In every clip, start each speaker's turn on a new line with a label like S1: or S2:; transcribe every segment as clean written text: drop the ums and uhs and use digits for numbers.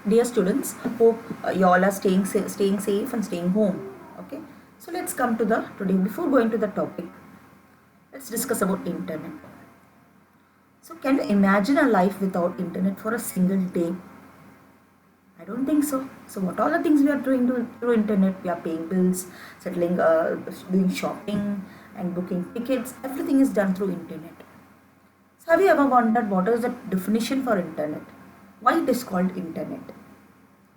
S1: Dear students, hope you all are staying safe and staying home. Okay, so let's come to the today. Before going to the topic, let's discuss about internet. So, can you imagine a life without internet for a single day? I don't think so. So, what all the things we are doing through internet? We are paying bills, settling, doing shopping, and booking tickets. Everything is done through internet. So, have you ever wondered what is the definition for internet? Why it is called internet?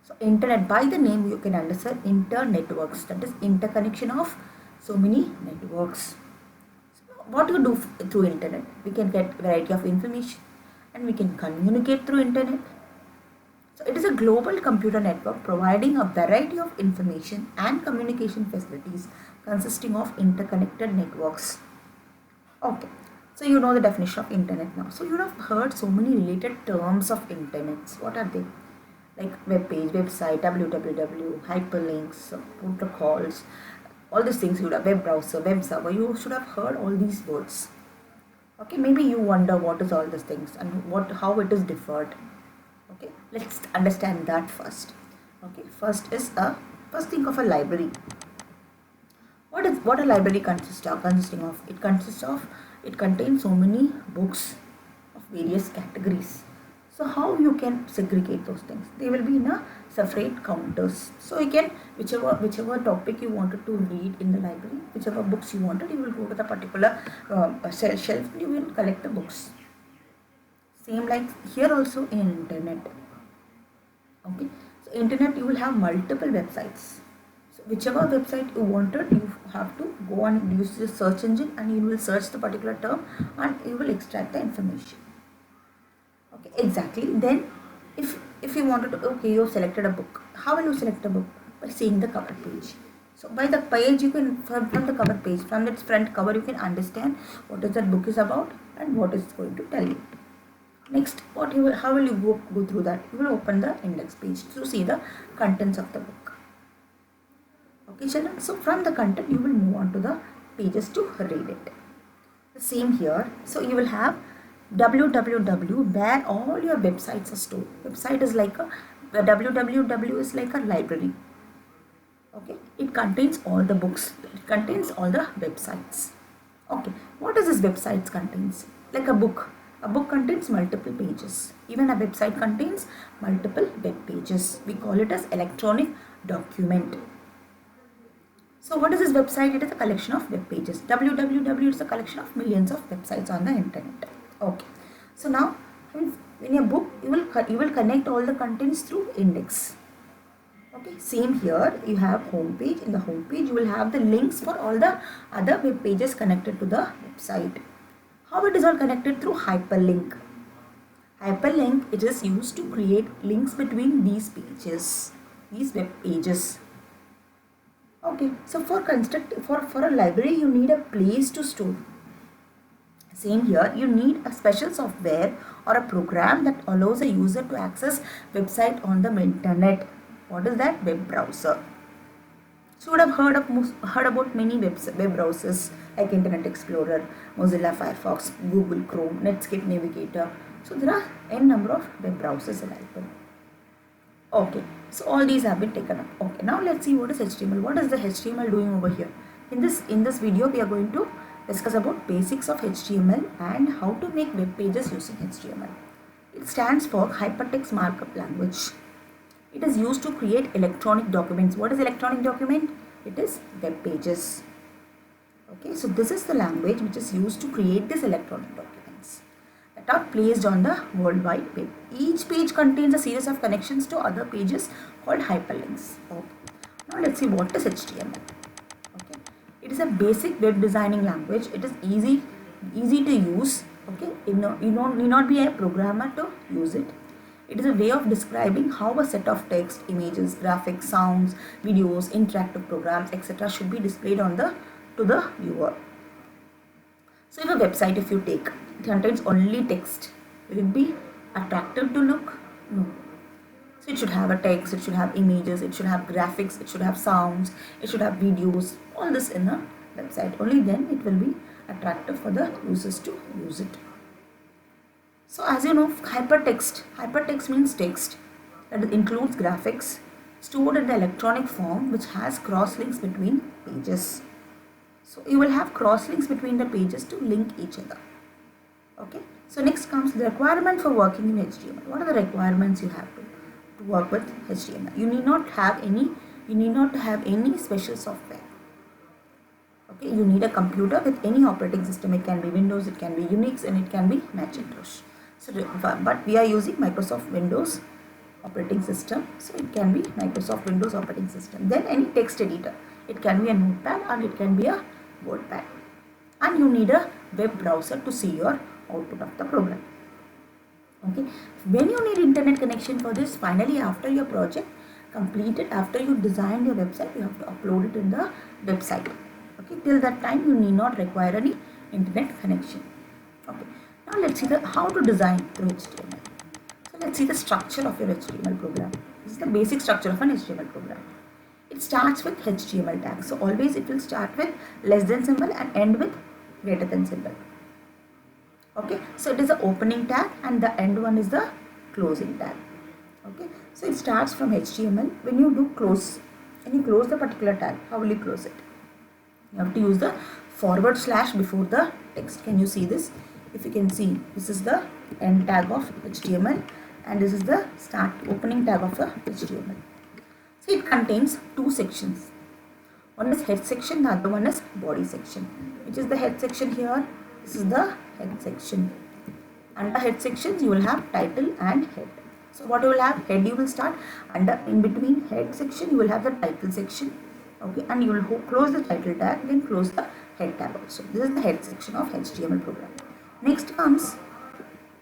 S1: So internet, by the name you can understand internetworks, that is interconnection of so many networks. So what you do through internet? We can get variety of information and we can communicate through internet. So it is a global computer network providing a variety of information and communication facilities consisting of interconnected networks. Okay, so you know the definition of internet now. So you have heard so many related terms of internets. What are they? Like web page, website, www, hyperlinks, protocols, all these things. You would have web browser, web server. You should have heard all these words. Okay, maybe you wonder what is all these things and how it is differed. Okay, let's understand that first. Okay, first think of a library. What a library consisting of? It contains so many books of various categories. So how you can segregate those things? They will be in a separate counters. So you can whichever topic you wanted to read in the library, whichever books you wanted, you will go to the particular shelf and you will collect the books. Same like here also in internet. Okay, so internet you will have multiple websites. So whichever website you wanted, you have to go and use the search engine and you will search the particular term and you will extract the information. Okay, exactly. Then if you wanted to, okay, you have selected a book. How will you select a book? By seeing the cover page. So by the page you can, from the cover page, from its front cover, you can understand what is that book is about and what is going to tell you. Next, how will you go through that? You will open the index page to see the contents of the book. Okay, children. So from the content you will move on to the pages to read it. The same here. So you will have www, where all your websites are stored. Website is like www is like a library. Okay, it contains all the books. It contains all the websites. Okay, what does this websites contains? Like a book. A book contains multiple pages. Even a website contains multiple web pages. We call it as electronic document. So what is this website? It is a collection of web pages. www is a collection of millions of websites on the internet. Okay. So now in a book you will connect all the contents through index. Okay. Same here. You have home page. In the home page you will have the links for all the other web pages connected to the website. How it is all connected? Through hyperlink. Hyperlink, it is used to create links between these pages, these web pages. Okay, so for a library you need a place to store. Same here, you need a special software or a program that allows a user to access website on the internet. What is that? Web browser. So you would have heard about many web browsers like Internet Explorer, Mozilla Firefox, Google Chrome, Netscape Navigator. So there are n number of web browsers available. Okay, so all these have been taken up. Okay, now let's see what is HTML. What is the HTML doing over here? In this video, we are going to discuss about basics of HTML and how to make web pages using HTML. It stands for Hypertext Markup Language. It is used to create electronic documents. What is electronic document? It is web pages. Okay, so this is the language which is used to create these electronic documents that are placed on the World Wide Web. Each page contains a series of connections to other pages called hyperlinks. Okay. Now let's see what is HTML. Okay, it is a basic web designing language. It is easy to use. Okay, you need not be a programmer to use it. It is a way of describing how a set of text, images, graphics, sounds, videos, interactive programs, etc. should be displayed to the viewer. So if a website, if you take, it contains only text, will it be attractive to look? No. So it should have a text, it should have images, it should have graphics, it should have sounds, it should have videos, all this in a website. Only then it will be attractive for the users to use it. So as you know, hypertext means text. that includes graphics stored in the electronic form which has cross links between pages. So you will have cross links between the pages to link each other. Okay. So next comes the requirement for working in HTML. What are the requirements you have to work with HTML? You need not have any special software. Okay, you need a computer with any operating system. It can be Windows, it can be Unix, and it can be Macintosh. So, but we are using Microsoft Windows operating system. So it can be Microsoft Windows operating system. Then any text editor. It can be a notepad or it can be a WordPad. And you need a web browser to see your output of the program. Okay, when you need internet connection for this, finally after your project completed, after you designed your website, you have to upload it in the website. Okay, till that time you need not require any internet connection. Okay, now let's see how to design through HTML. So let's see the structure of your HTML program. This is the basic structure of an HTML program. It starts with HTML tag. So always it will start with less than symbol and end with greater than symbol. Okay, so it is the opening tag and the end one is the closing tag. Okay, so it starts from HTML. When you close the particular tag, how will you close it? You have to use the / before the text. Can you see this? If you can see, this is the end tag of HTML and this is the opening tag of the HTML. So it contains two sections. One is head section, the other one is body section. Which is the head section here? This is the head section. Under head sections you will have title and head. So what you will have? Head you will start, in between head section you will have the title section. Okay, and you will close the title tag, then close the head tag also. This is the head section of HTML program. Next comes,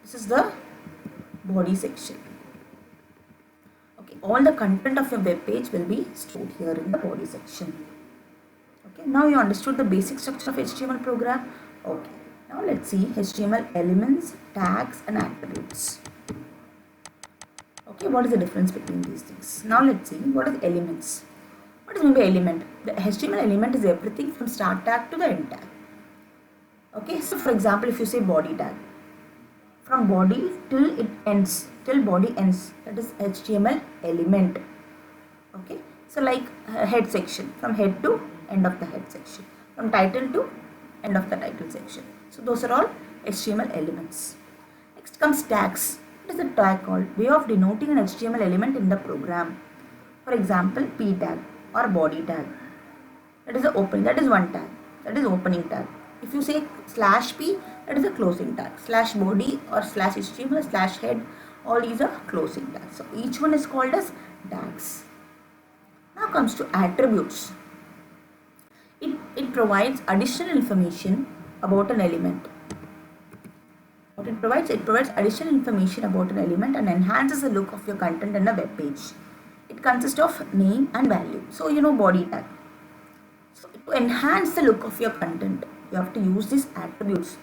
S1: this is the body section. Okay, all the content of your web page will be stored here in the body section. Okay, now you understood the basic structure of HTML program. Okay, now let's see HTML elements, tags and attributes. Okay, what is the difference between these things? Now let's see what is elements. What is maybe element? The HTML element is everything from start tag to the end tag. Okay, so for example, if you say body tag, from body till it ends, till body ends, that is HTML element. Okay, so like head section, from head to end of the head section, from title to end of the title section. So those are all HTML elements. Next comes tags. What is a tag called? Way of denoting an HTML element in the program. For example, p tag or body tag. That is the opening. That is one tag. That is opening tag. If you say /p, that is a closing tag. /body or /HTML, /head, all these are closing tags. So each one is called as tags. Now comes to attributes. It provides additional information about an element. What it provides? It provides additional information about an element and enhances the look of your content in a web page. It consists of name and value. So you know body tag. So to enhance the look of your content, you have to use these attributes.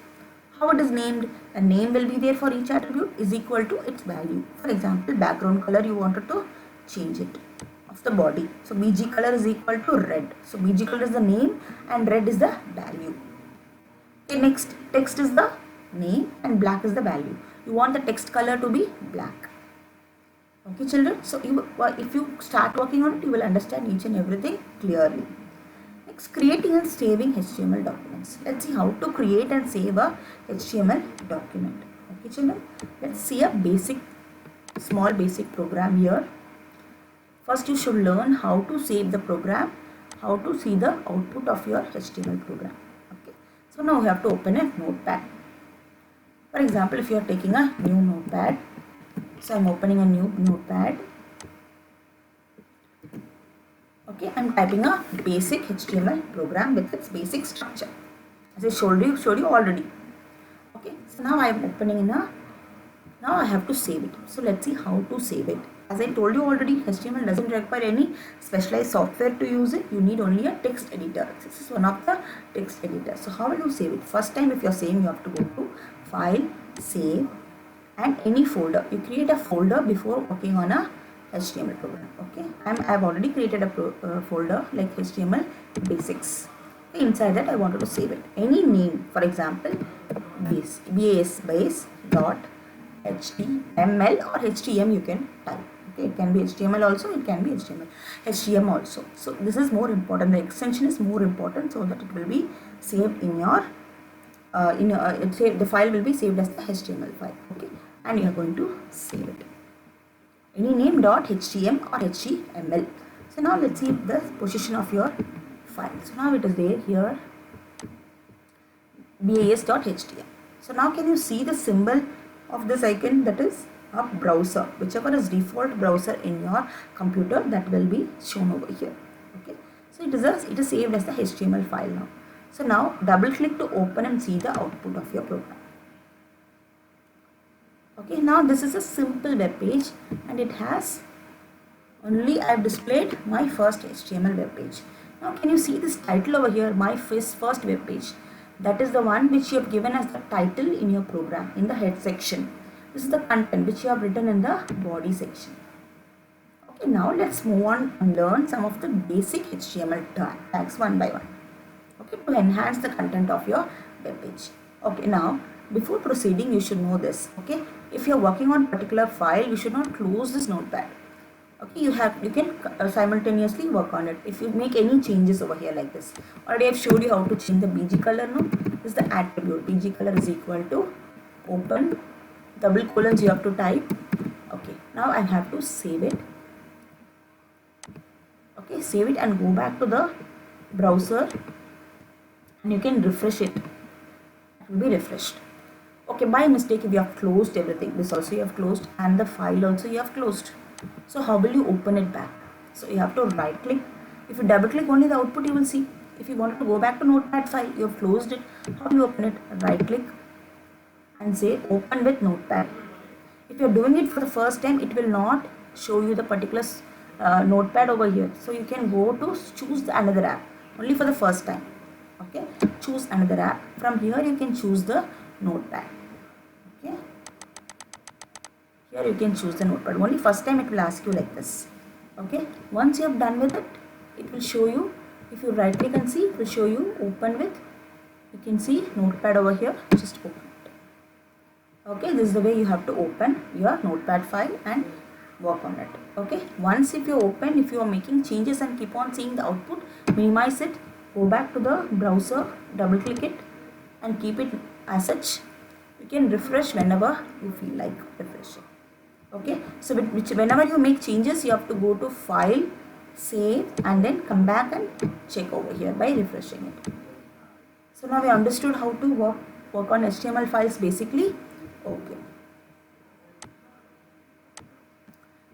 S1: How it is named? A name will be there for each attribute is equal to its value. For example, background color you wanted to change it of the body. So BG color is equal to red. So BG color is the name and red is the value. Okay, next text is the name and black is the value. You want the text color to be black. Okay children, so if you start working on it, you will understand each and everything clearly. Next, creating and saving HTML documents. Let's see how to create and save a HTML document. Okay children, let's see a small basic program here. First you should learn how to save the program, how to see the output of your HTML program. Okay, so now you have to open a notepad. For example, if you are taking a new notepad, so I am opening a new notepad. Okay, I am typing a basic HTML program with its basic structure, as I showed you already. Okay, so now I am opening now I have to save it. So let's see how to save it. As I told you already, HTML doesn't require any specialized software to use it. You need only a text editor. This is one of the text editors. So how will you save it? First time if you are saving, you have to go to File, Save, and any folder. You create a folder before working on a HTML program. Okay, I've already created a folder like HTML basics. Okay, inside that I wanted to save it. Any name, for example, base dot HTML or HTM you can type. Okay, it can be HTML also, it can be HTML also. So this is more important, the extension is more important, so that it will be saved in your the file will be saved as the HTML file. Okay, and you are going to save it any name .htm or html. So now let's see the position of your file. So now it is there here, bas.htm. So now can you see the symbol of this icon, that is a browser, whichever is default browser in your computer, that will be shown over here. Okay, so it is saved as the HTML file now. So now double click to open and see the output of your program. Okay, now this is a simple web page and it has only, I have displayed my first HTML web page. Now can you see this title over here, my first web page? That is the one which you have given as the title in your program in the head section. This is the content which you have written in the body section. Okay, now let's move on and learn some of the basic HTML tags one by one. Okay, to enhance the content of your web page. Okay, now before proceeding you should know this. Okay, if you are working on particular file, you should not close this notepad. Okay, you can simultaneously work on it. If you make any changes over here like this, already I've showed you how to change the BG color. Now this is the attribute, BG color is equal to open double colons you have to type. Okay, now I have to save it. Okay, save it and go back to the browser and you can refresh it. It will be refreshed. Okay, by mistake if you have closed everything, this also you have closed and the file also you have closed. So how will you open it back? So you have to right click. If you double click, only the output you will see. If you want to go back to notepad file, you have closed it. How do you open it? Right click and say open with notepad. If you are doing it for the first time, it will not show you the particular notepad over here. So you can go to choose another app only for the first time. Okay, choose another app. From here you can choose the notepad. Okay, here you can choose the notepad. Only first time it will ask you like this. Okay, once you have done with it, it will show you. If you right click and see, it will show you open with. You can see notepad over here. Just open it. Okay, this is the way you have to open your notepad file and work on it. Okay, once if you open, if you are making changes and keep on seeing the output, minimize it, go back to the browser, double click it and keep it as such. You can refresh whenever you feel like refreshing. Okay, so whenever you make changes, you have to go to file, save and then come back and check over here by refreshing it. So now we understood how to work on HTML files basically. Okay.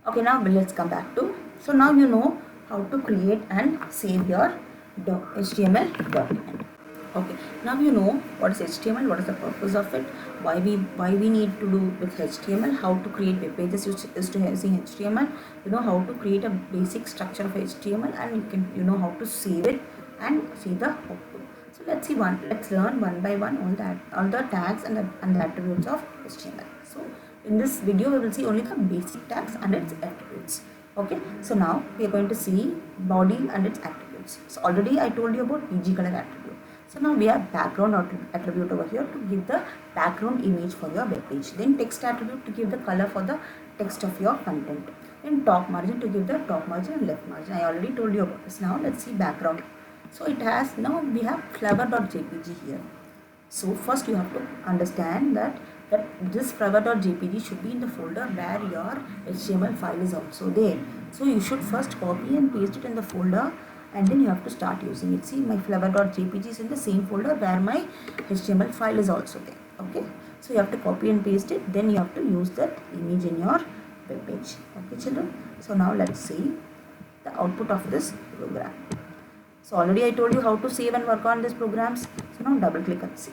S1: Okay, now let's come back to, so now you know how to create and save your HTML document. Okay, now you know what is HTML, what is the purpose of it, why we need to do with HTML, how to create web pages using HTML, you know how to create a basic structure of HTML, and you know how to save it and see the output. So let's learn one by one all the tags and the attributes of HTML. So in this video we will see only the basic tags and its attributes. Okay, so now we are going to see body and its attributes. So already I told you about BG color attribute. So now we have background attribute over here to give the background image for your web page. Then text attribute to give the color for the text of your content. Then top margin to give the top margin and left margin. I already told you about this. Now let's see background. So it has, now we have flower.jpg here. So first you have to understand that this flower.jpg should be in the folder where your HTML file is also there. So you should first copy and paste it in the folder and then you have to start using it. See, my flower.jpg is in the same folder where my HTML file is also there. Okay, so you have to copy and paste it, then you have to use that image in your web page. Okay children, so now let's see the output of this program. So already I told you how to save and work on these programs. So now double click and see.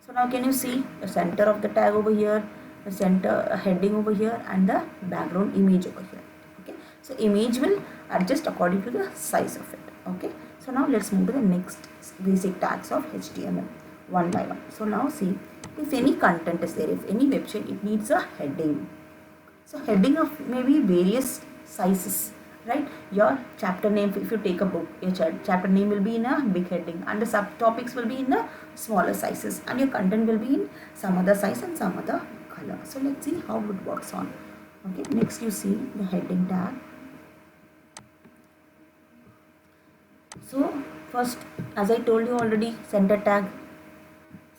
S1: So now can you see the center of the tag over here, the center heading over here and the background image over here. Okay, so image will adjust according to the size of it. Okay, so now let's move to the next basic tags of HTML one by one. So now see, if any content is there, if any website, it needs a heading. So heading of maybe various sizes. Right, your chapter name, if you take a book, your chapter name will be in a big heading and the subtopics will be in the smaller sizes and your content will be in some other size and some other color. So let's see how it works on Okay, next you see the heading tag. So first, as I told you already, center tag.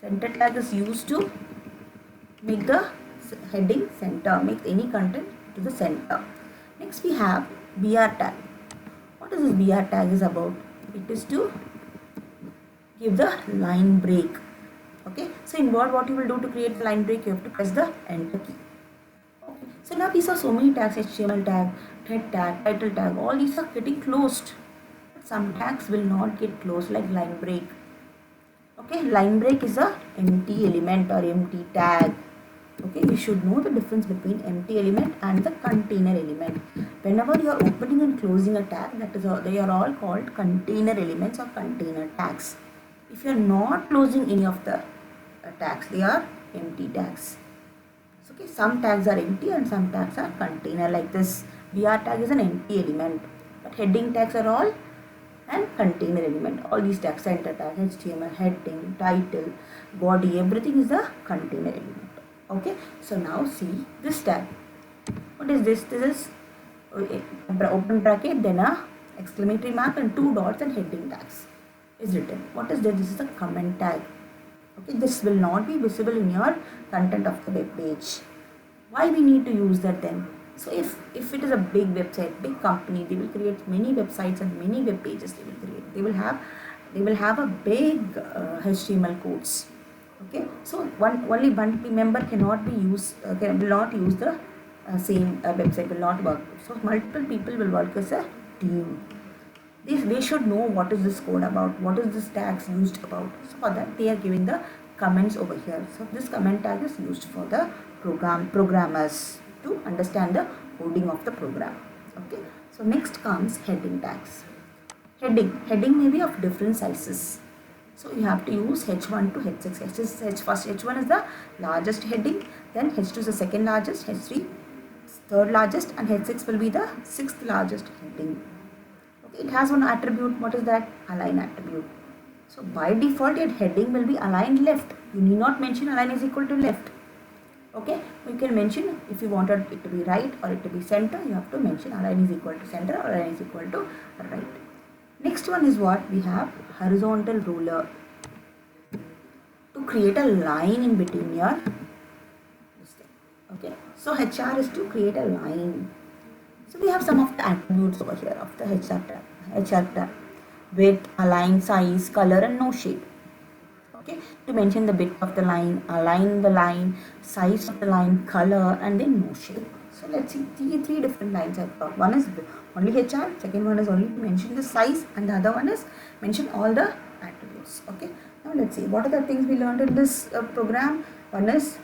S1: Center tag is used to make the heading center, make any content to the center. Next we have BR tag. What is this BR tag is about? It is to give the line break. Okay, so in Word, what you will do to create the line break, you have to press the enter key. Okay, so now we saw so many tags: HTML tag, head tag, title tag, all these are getting closed. Some tags will not get closed, like line break. Okay, line break is a empty element or empty tag. Okay, you should know the difference between empty element and the container element. Whenever you are opening and closing a tag, they are all called container elements or container tags. If you are not closing any of the tags, they are empty tags. So, okay, some tags are empty and some tags are container, like this. BR tag is an empty element, but heading tags are all and container element. All these tags, center tag, HTML, heading, title, body, everything is a container element. Okay, so now see this tag. What is this? This is open bracket, then a exclamatory mark and 2 dots and heading tags is written. What is this? This is a comment tag. Okay, this will not be visible in your content of the web page. Why we need to use that then? So if it is a big website, big company, they will create many websites and many web pages they will create. They will have a big HTML codes. Okay, so only one team member cannot be used, will not use the same website, will not work. So multiple people will work as a team. They should know what is this code about, what is this tags used about. So for that they are giving the comments over here. So this comment tag is used for the programmers to understand the coding of the program. Okay, so next comes heading tags. Heading may be of different sizes. So you have to use H1 to H6. First H1 is the largest heading, then H2 is the second largest, H3 third largest, and H6 will be the sixth largest heading. Okay, it has one attribute. What is that? Align attribute. So by default your heading will be aligned left. You need not mention align is equal to left. Okay, you can mention if you wanted it to be right or it to be center, you have to mention align is equal to center or align is equal to right. Next one is what we have, horizontal ruler. To create a line in between your this thing. Okay, so HR is to create a line. So we have some of the attributes over here of the HR tab. Width, align, size, color and no shade. Okay, to mention the width of the line, align the line, size of the line, color and then no shade. So let's see three different lines I've got. One is only HR, second one is only to mention the size, and the other one is mention all the attributes. Okay, now let's see what are the things we learned in this program. One is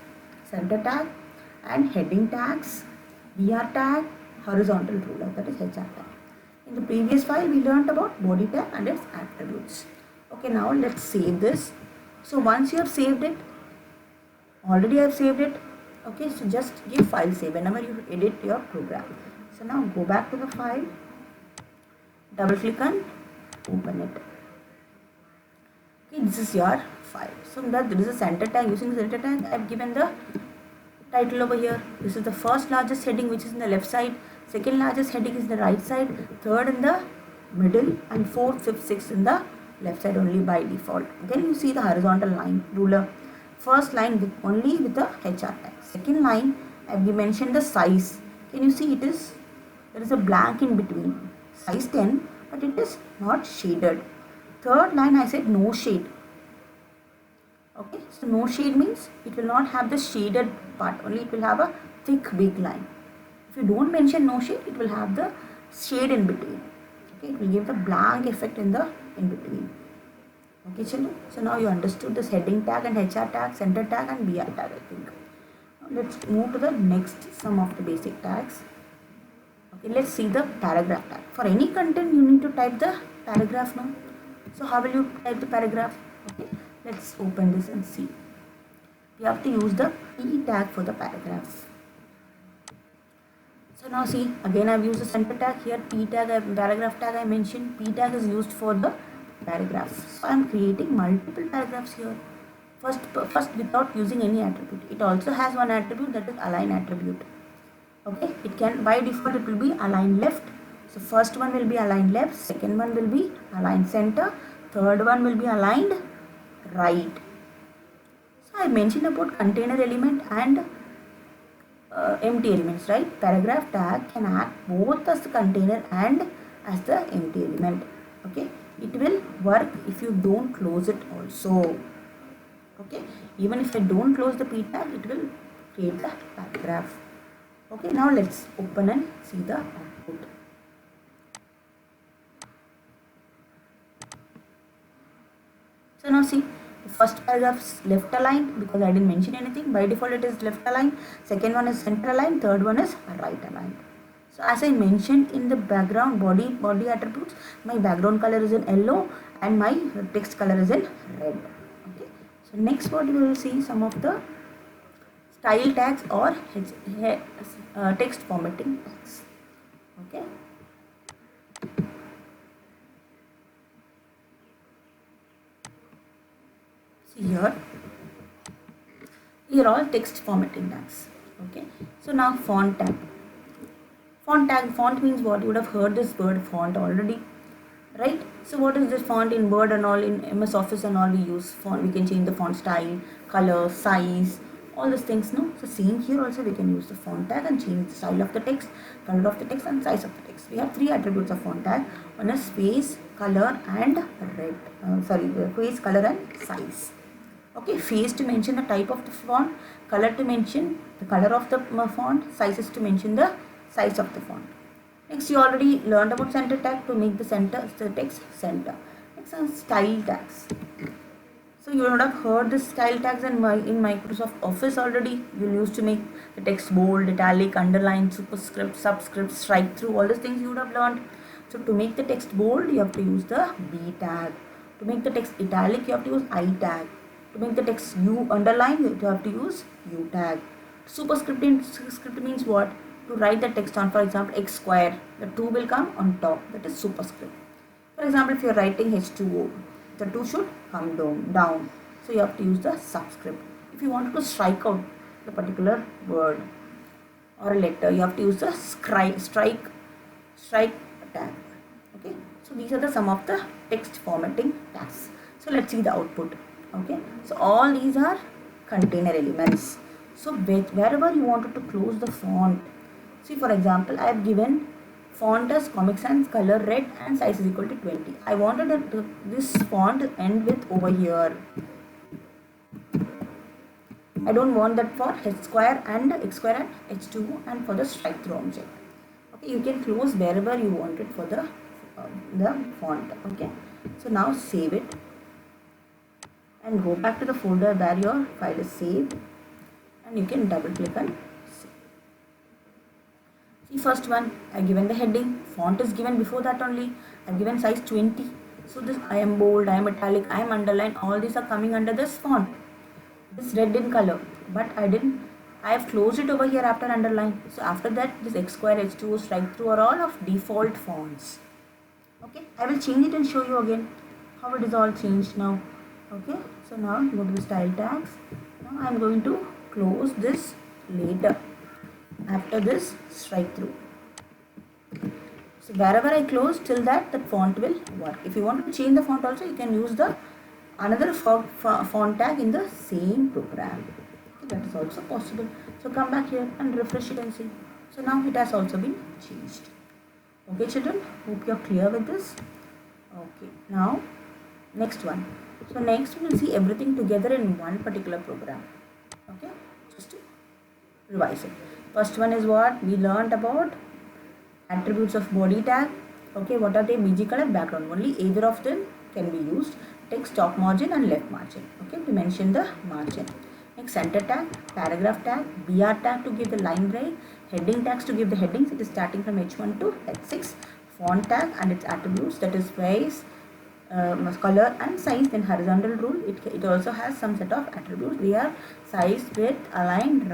S1: center tag and heading tags, BR tag, horizontal ruler, that is HR tag. In the previous file we learned about body tag and its attributes. Okay, now let's save this. So once you have saved it, already I have saved it. Okay, so just give file save whenever you edit your program. So now go back to the file, double click and open it. Okay, this is your file. So that there is a center tag. Using the center tag, I have given the title over here. This is the first largest heading which is in the left side, second largest heading is the right side, third in the middle, and fourth, fifth, sixth in the left side only by default. Then you see the horizontal line ruler. First line only with the HR tag. Second line I have mentioned the size. Can you see there is a blank in between. Size 10, but it is not shaded. Third line I said no shade. Okay, so no shade means it will not have the shaded part, only it will have a thick big line. If you don't mention no shade, it will have the shade in between. Okay, it will give the blank effect in between. Okay, children. So now you understood this heading tag and HR tag, center tag and BR tag, I think. Now let's move to the next some of the basic tags. Okay, let's see the paragraph tag. For any content you need to type the paragraph now. So how will you type the paragraph? Okay, let's open this and see. You have to use the P tag for the paragraph. So now see, again I have used the center tag here, P tag, paragraph tag I mentioned. P tag is used for the paragraphs. So I am creating multiple paragraphs here. First without using any attribute. It also has one attribute, that is align attribute. Okay, it can, by default it will be aligned left. So first one will be aligned left, second one will be aligned center, third one will be aligned right. So I mentioned about container element and empty elements, right? Paragraph tag can act both as the container and as the empty element. Okay, it will work if you don't close it also. Okay, even if I don't close the p tag, it will create the paragraph. Okay, now let's open and see the output. So now see, the first paragraph is left aligned because I didn't mention anything. By default it is left aligned. Second one is center aligned. Third one is right aligned. So as I mentioned in the background body attributes, my background color is in yellow and my text color is in red. Okay. So next what we will see some of the style tags or text formatting tags. Okay. See here all text formatting tags. Okay. So now font tag. Font means what? You would have heard this word font already, right? So what is this font in Word and all, in MS Office and all we use font? We can change the font style, color, size, all these things, no? So same here also we can use the font tag and change the style of the text, color of the text and size of the text. We have three attributes of font tag. One is face, color and face, color and size. Okay, face to mention the type of the font, color to mention the color of the font, size is to mention the size of the font. Next, you already learned about center tag to make the text center. Next are style tags. So you would have heard the style tags in Microsoft Office already. You used to make the text bold, italic, underline, superscript, subscript, strike through, all these things you would have learned. So to make the text bold, you have to use the B tag. To make the text italic, you have to use I tag. To make the text U underline, you have to use U tag. Superscript means what? To write the text on, for example, x square, the 2 will come on top, that is superscript. For example, if you are writing H2O, the 2 should come down. So you have to use the subscript. If you want to strike out the particular word or a letter, you have to use the strike tag. Okay. So these are the some of the text formatting tags. So let's see the output. Okay. So all these are container elements. So wherever you wanted to close the font, see for example, I have given font as Comic Sans, color red and size is equal to 20. I wanted this font to end with over here. I don't want that for H square and X square and H2 and for the strike through object. Okay, you can close wherever you want it for the font. Okay, so now save it and go back to the folder where your file is saved and you can double click and see first one. I given the heading, font is given before that only. I have given size 20. So this I am bold, I am italic, I am underline, all these are coming under this font. This red in color, but I have closed it over here after underline. So after that, this X square, H2O, strike through are all of default fonts. Okay, I will change it and show you again how it is all changed now. Okay, so now go to the style tags. Now I am going to close this later. After this, strike through. So wherever I close, till that the font will work. If you want to change the font also, you can use the another font tag in the same program. Okay, that is also possible. So come back here and refresh it and see. So now it has also been changed. Okay children, hope you are clear with this. Okay, now next one. So next we will see everything together in one particular program. Okay, just to revise it. First one is what we learned about attributes of body tag. Okay, what are they? BG color, background. Only either of them can be used. Text top margin and left margin. Okay, to mention the margin. Next, center tag, paragraph tag, BR tag to give the line break, heading tags to give the headings. It is starting from H1 to H6. Font tag and its attributes, that is face, color and size. Then horizontal rule, it also has some set of attributes. They are size, width, align,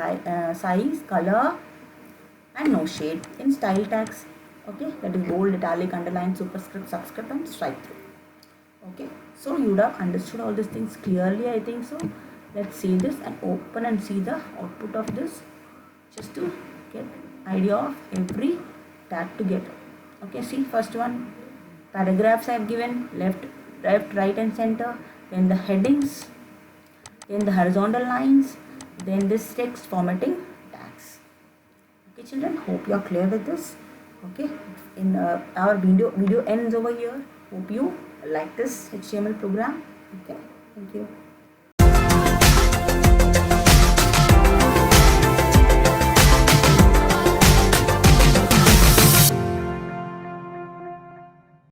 S1: size, color and no shade. In style tags, okay, that is bold, italic, underline, superscript, subscript and strike through. Okay, so you would have understood all these things clearly, I think so. Let's see this and open and see the output of this just to get idea of every tag together. Okay, see, first one, paragraphs I have given, left, right and center, then the headings, then the horizontal lines, then this text formatting tags. Okay children, hope you are clear with this. Okay, in our video ends over here. Hope you like this HTML program. Okay, thank you.